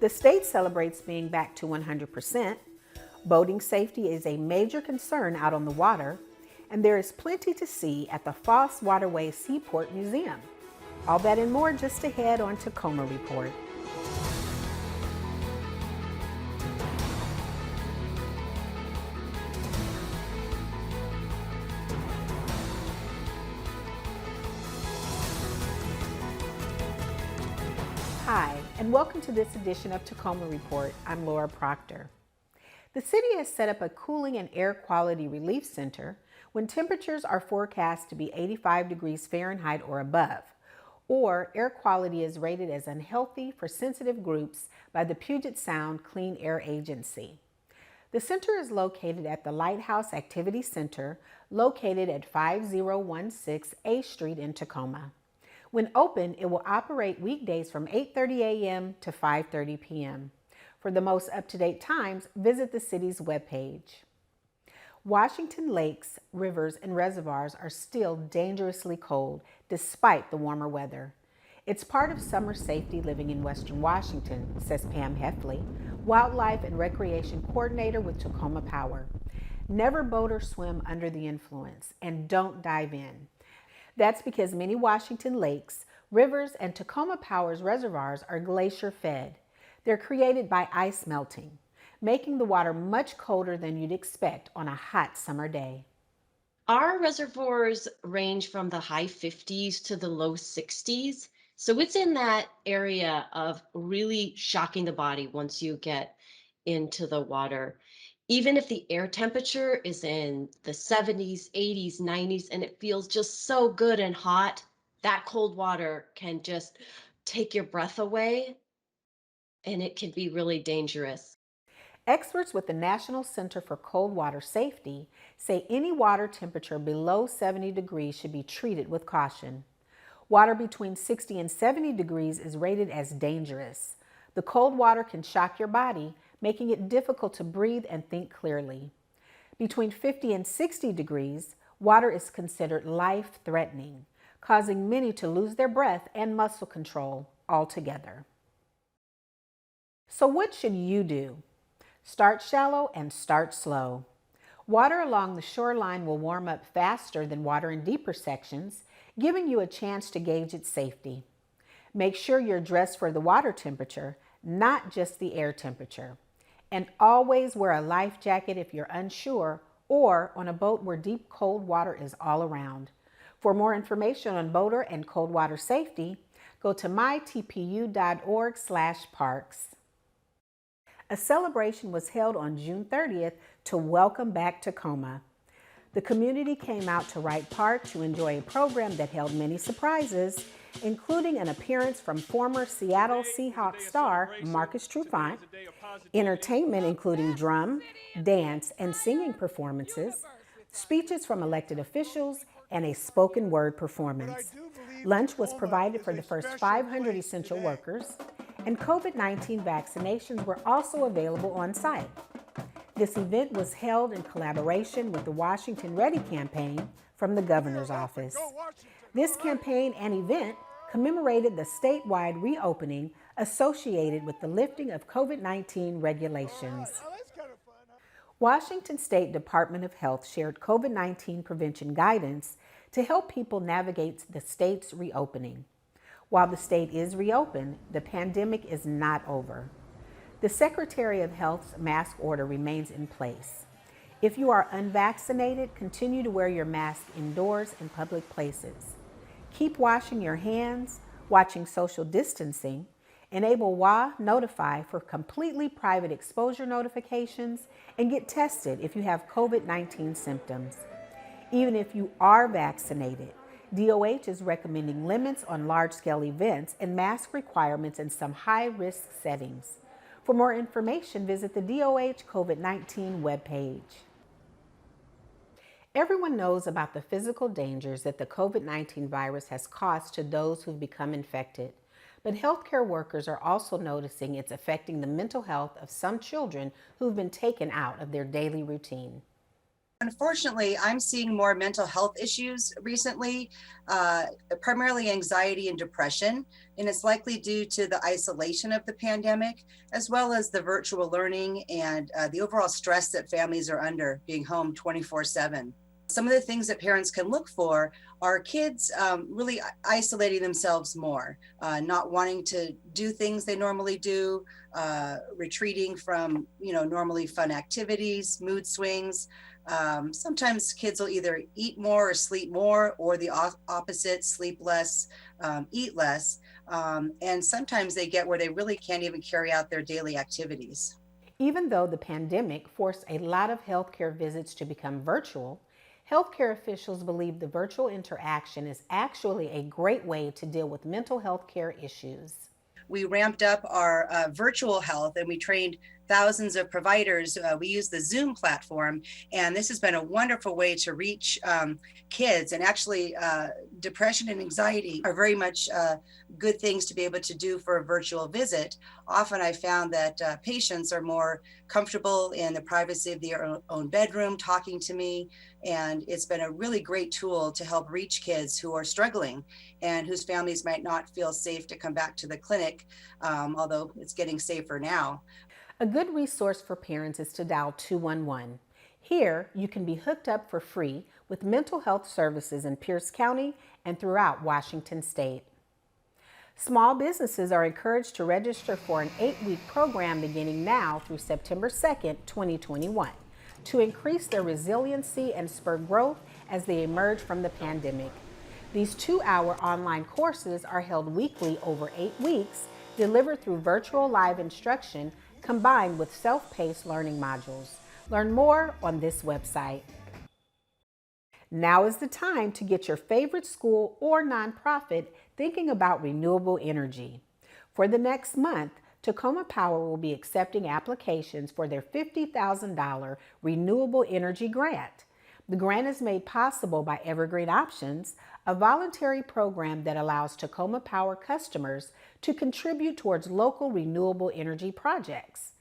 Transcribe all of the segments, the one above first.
The state celebrates being back to 100%. Boating safety is a major concern out on the water, and there is plenty to see at the Foss Waterway Seaport Museum. All that and more just ahead on Tacoma Report. Hi, and welcome to this edition of Tacoma Report. I'm Laura Proctor. The city has set up a cooling and air quality relief center when temperatures are forecast to be 85 degrees Fahrenheit or above, or air quality is rated as unhealthy for sensitive groups by the Puget Sound Clean Air Agency. The center is located at the Lighthouse Activity Center, located at 5016 A Street in Tacoma. When open, it will operate weekdays from 8:30 a.m. to 5:30 p.m. For the most up-to-date times, visit the city's webpage. Washington lakes, rivers, and reservoirs are still dangerously cold despite the warmer weather. It's part of summer safety living in Western Washington, says Pam Heffley, Wildlife and Recreation Coordinator with Tacoma Power. Never boat or swim under the influence, and don't dive in. That's because many Washington lakes, rivers, and Tacoma Power's reservoirs are glacier-fed. They're created by ice melting, making the water much colder than you'd expect on a hot summer day. Our reservoirs range from the high 50s to the low 60s. So it's in that area of really shocking the body once you get into the water. Even if the air temperature is in the 70s, 80s, 90s, and it feels just so good and hot, that cold water can just take your breath away and it can be really dangerous. Experts with the National Center for Cold Water Safety say any water temperature below 70 degrees should be treated with caution. Water between 60 and 70 degrees is rated as dangerous. The cold water can shock your body, making it difficult to breathe and think clearly. Between 50 and 60 degrees, water is considered life-threatening, causing many to lose their breath and muscle control altogether. So what should you do? Start shallow and start slow. Water along the shoreline will warm up faster than water in deeper sections, giving you a chance to gauge its safety. Make sure you're dressed for the water temperature, not just the air temperature. And always wear a life jacket if you're unsure or on a boat where deep cold water is all around. For more information on boater and cold water safety, go to mytpu.org/parks. A celebration was held on June 30th to welcome back Tacoma. The community came out to Wright Park to enjoy a program that held many surprises, including an appearance from former Seattle Seahawks star Marcus Trufant, entertainment including drum, dance, and singing performances, speeches from elected officials, and a spoken word performance. Lunch was provided for the first 500 essential workers, and COVID-19 vaccinations were also available on site. This event was held in collaboration with the Washington Ready campaign from the governor's office. This campaign and event commemorated the statewide reopening associated with the lifting of COVID-19 regulations. Washington State Department of Health shared COVID-19 prevention guidance to help people navigate the state's reopening. While the state is reopened, the pandemic is not over. The Secretary of Health's mask order remains in place. If you are unvaccinated, continue to wear your mask indoors in public places. Keep washing your hands, watching social distancing, enable WA Notify for completely private exposure notifications, and get tested if you have COVID-19 symptoms. Even if you are vaccinated, DOH is recommending limits on large-scale events and mask requirements in some high-risk settings. For more information, visit the DOH COVID-19 webpage. Everyone knows about the physical dangers that the COVID-19 virus has caused to those who've become infected, but healthcare workers are also noticing it's affecting the mental health of some children who've been taken out of their daily routine. Unfortunately, I'm seeing more mental health issues recently, primarily anxiety and depression, and it's likely due to the isolation of the pandemic, as well as the virtual learning and the overall stress that families are under being home 24/7. Some of the things that parents can look for are kids really isolating themselves more, not wanting to do things they normally do, retreating from, normally fun activities, mood swings. Sometimes kids will either eat more or sleep more, or the opposite, sleep less, eat less. And sometimes they get where they really can't even carry out their daily activities. Even though the pandemic forced a lot of healthcare visits to become virtual, healthcare officials believe the virtual interaction is actually a great way to deal with mental health care issues. We ramped up our virtual health and we trained thousands of providers. We use the Zoom platform, and this has been a wonderful way to reach kids. And actually, depression and anxiety are very much good things to be able to do for a virtual visit. Often I found that patients are more comfortable in the privacy of their own bedroom talking to me. And it's been a really great tool to help reach kids who are struggling and whose families might not feel safe to come back to the clinic, although it's getting safer now. A good resource for parents is to dial 211. Here, you can be hooked up for free with mental health services in Pierce County and throughout Washington State. Small businesses are encouraged to register for an 8-week program beginning now through September 2nd, 2021, to increase their resiliency and spur growth as they emerge from the pandemic. These 2-hour online courses are held weekly over 8 weeks, delivered through virtual live instruction combined with self-paced learning modules. Learn more on this website. Now is the time to get your favorite school or nonprofit thinking about renewable energy. For the next month, Tacoma Power will be accepting applications for their $50,000 renewable energy grant. The grant is made possible by Evergreen Options, a voluntary program that allows Tacoma Power customers to contribute towards local renewable energy projects.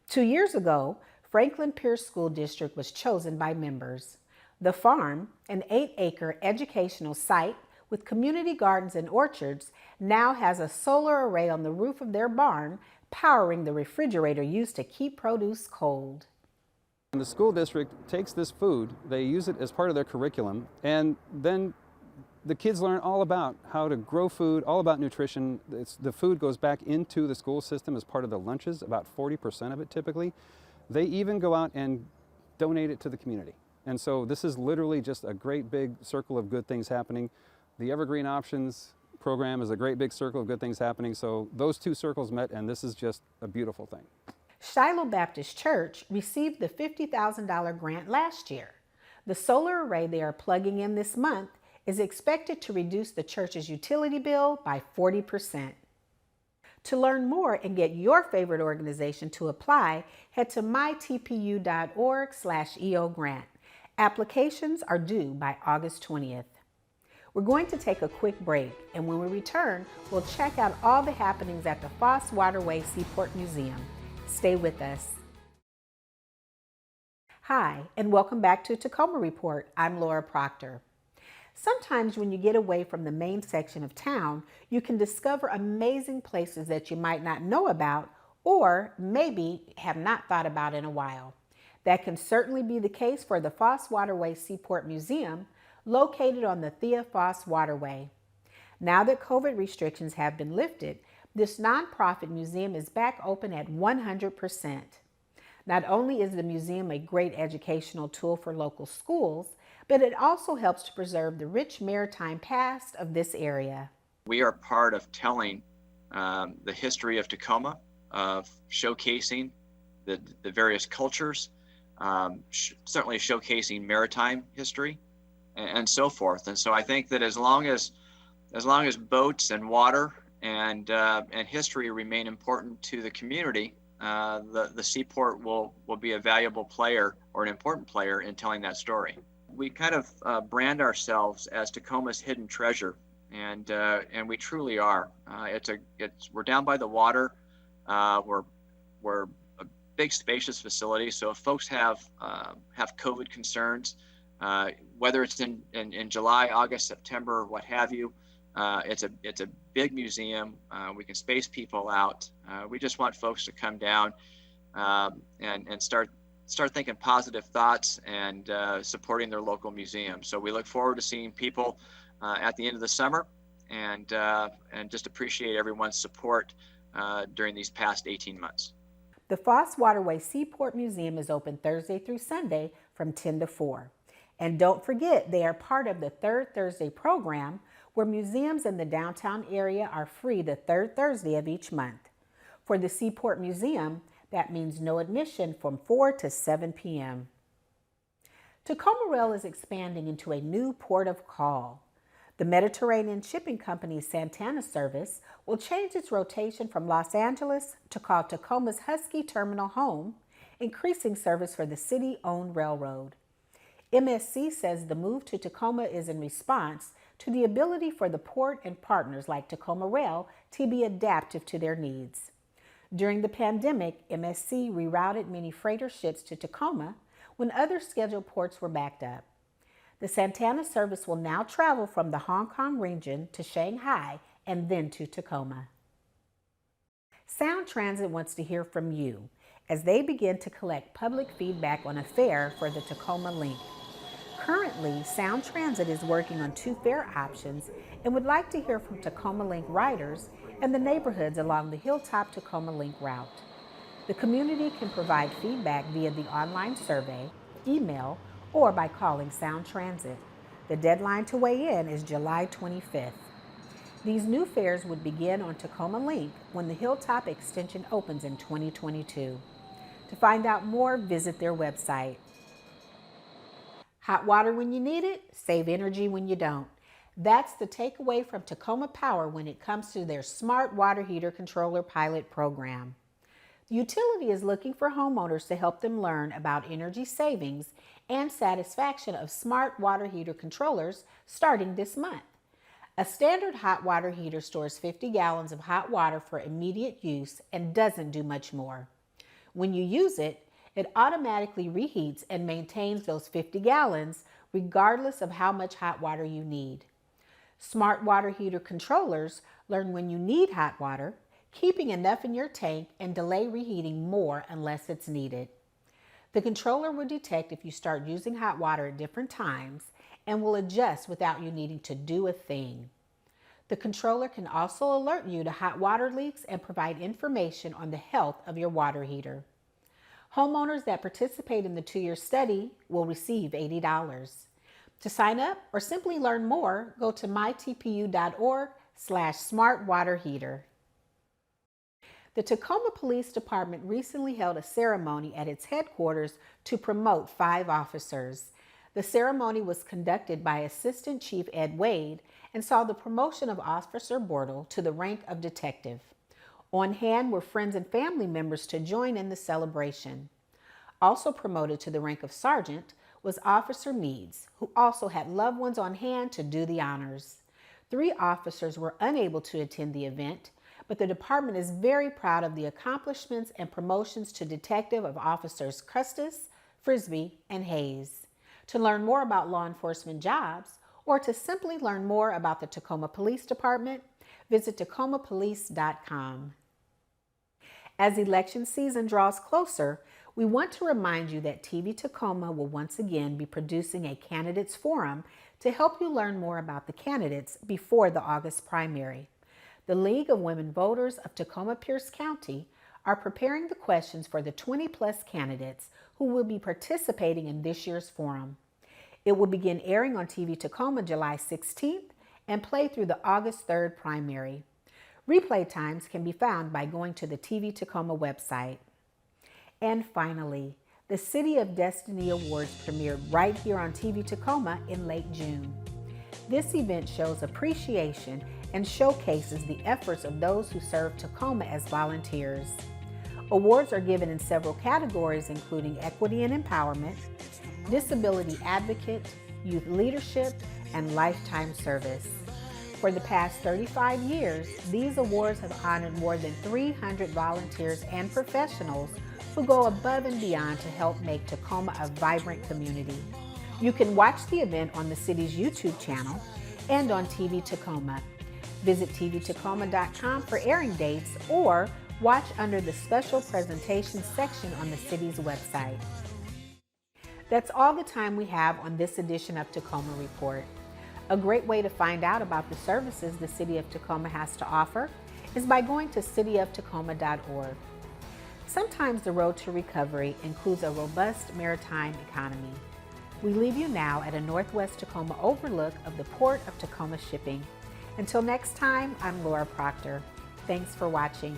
2 years ago, Franklin Pierce School District was chosen by members. The farm, an 8-acre educational site with community gardens and orchards, now has a solar array on the roof of their barn, powering the refrigerator used to keep produce cold. The school district takes this food, they use it as part of their curriculum, and then the kids learn all about how to grow food, all about nutrition. The food goes back into the school system as part of the lunches, about 40% of it typically. They even go out and donate it to the community. And so this is literally just a great big circle of good things happening. The Evergreen Options program is a great big circle of good things happening. So those two circles met, and this is just a beautiful thing. Shiloh Baptist Church received the $50,000 grant last year. The solar array they are plugging in this month is expected to reduce the church's utility bill by 40%. To learn more and get your favorite organization to apply, head to mytpu.org/EOgrant. Applications are due by August 20th. We're going to take a quick break, and when we return, we'll check out all the happenings at the Foss Waterway Seaport Museum. Stay with us. Hi, and welcome back to Tacoma Report. I'm Laura Proctor. Sometimes when you get away from the main section of town, you can discover amazing places that you might not know about or maybe have not thought about in a while. That can certainly be the case for the Foss Waterway Seaport Museum, located on the Thea Foss Waterway. Now that COVID restrictions have been lifted, this nonprofit museum is back open at 100%. Not only is the museum a great educational tool for local schools, but it also helps to preserve the rich maritime past of this area. We are part of telling the history of Tacoma, of showcasing the various cultures, certainly showcasing maritime history and so forth. And so I think that as long as boats and water and history remain important to the community, the seaport will be a valuable player or an important player in telling that story. We kind of brand ourselves as Tacoma's hidden treasure, and we truly are. We're down by the water. We're big spacious facility. So if folks have COVID concerns, whether it's in July, August, September, what have you, it's a big museum. We can space people out. We just want folks to come down and start thinking positive thoughts and supporting their local museum. So we look forward to seeing people at the end of the summer, and just appreciate everyone's support during these past 18 months. The Foss Waterway Seaport Museum is open Thursday through Sunday from 10 to 4. And don't forget, they are part of the Third Thursday program, where museums in the downtown area are free the third Thursday of each month. For the Seaport Museum, that means no admission from 4 to 7 p.m. Tacoma Rail is expanding into a new port of call. The Mediterranean shipping company Santana Service will change its rotation from Los Angeles to call Tacoma's Husky Terminal home, increasing service for the city-owned railroad. MSC says the move to Tacoma is in response to the ability for the port and partners like Tacoma Rail to be adaptive to their needs. During the pandemic, MSC rerouted many freighter ships to Tacoma when other scheduled ports were backed up. The Santana service will now travel from the Hong Kong region to Shanghai and then to Tacoma. Sound Transit wants to hear from you as they begin to collect public feedback on a fare for the Tacoma Link. Currently, Sound Transit is working on 2 fare options and would like to hear from Tacoma Link riders and the neighborhoods along the Hilltop Tacoma Link route. The community can provide feedback via the online survey, email, or by calling Sound Transit. The deadline to weigh in is July 25th. These new fares would begin on Tacoma Link when the Hilltop extension opens in 2022. To find out more, visit their website. Hot water when you need it, save energy when you don't. That's the takeaway from Tacoma Power when it comes to their Smart Water Heater Controller pilot program. The utility is looking for homeowners to help them learn about energy savings and satisfaction of smart water heater controllers starting this month. A standard hot water heater stores 50 gallons of hot water for immediate use and doesn't do much more. When you use it, it automatically reheats and maintains those 50 gallons regardless of how much hot water you need. Smart water heater controllers learn when you need hot water, keeping enough in your tank, and delay reheating more unless it's needed. The controller will detect if you start using hot water at different times and will adjust without you needing to do a thing. The controller can also alert you to hot water leaks and provide information on the health of your water heater. Homeowners that participate in the 2-year study will receive $80. To sign up or simply learn more, go to mytpu.org/smartwaterheater. The Tacoma Police Department recently held a ceremony at its headquarters to promote 5 officers. The ceremony was conducted by Assistant Chief Ed Wade and saw the promotion of Officer Bortle to the rank of detective. On hand were friends and family members to join in the celebration. Also promoted to the rank of sergeant was Officer Meads, who also had loved ones on hand to do the honors. 3 officers were unable to attend the event, but the department is very proud of the accomplishments and promotions to detective of Officers Custis, Frisbee, and Hayes. To learn more about law enforcement jobs, or to simply learn more about the Tacoma Police Department, visit tacomapolice.com. As election season draws closer, we want to remind you that TV Tacoma will once again be producing a candidates forum to help you learn more about the candidates before the August primary. The League of Women Voters of Tacoma-Pierce County are preparing the questions for the 20-plus candidates who will be participating in this year's forum. It will begin airing on TV Tacoma July 16th and play through the August 3rd primary. Replay times can be found by going to the TV Tacoma website. And finally, the City of Destiny Awards premiered right here on TV Tacoma in late June. This event shows appreciation and showcases the efforts of those who serve Tacoma as volunteers. Awards are given in several categories, including equity and empowerment, disability advocate, youth leadership, and lifetime service. For the past 35 years, these awards have honored more than 300 volunteers and professionals who go above and beyond to help make Tacoma a vibrant community. You can watch the event on the city's YouTube channel and on TV Tacoma. Visit tvtacoma.com for airing dates or watch under the special presentation section on the city's website. That's all the time we have on this edition of Tacoma Report. A great way to find out about the services the City of Tacoma has to offer is by going to cityoftacoma.org. Sometimes the road to recovery includes a robust maritime economy. We leave you now at a Northwest Tacoma overlook of the Port of Tacoma shipping. Until next time, I'm Laura Proctor. Thanks for watching.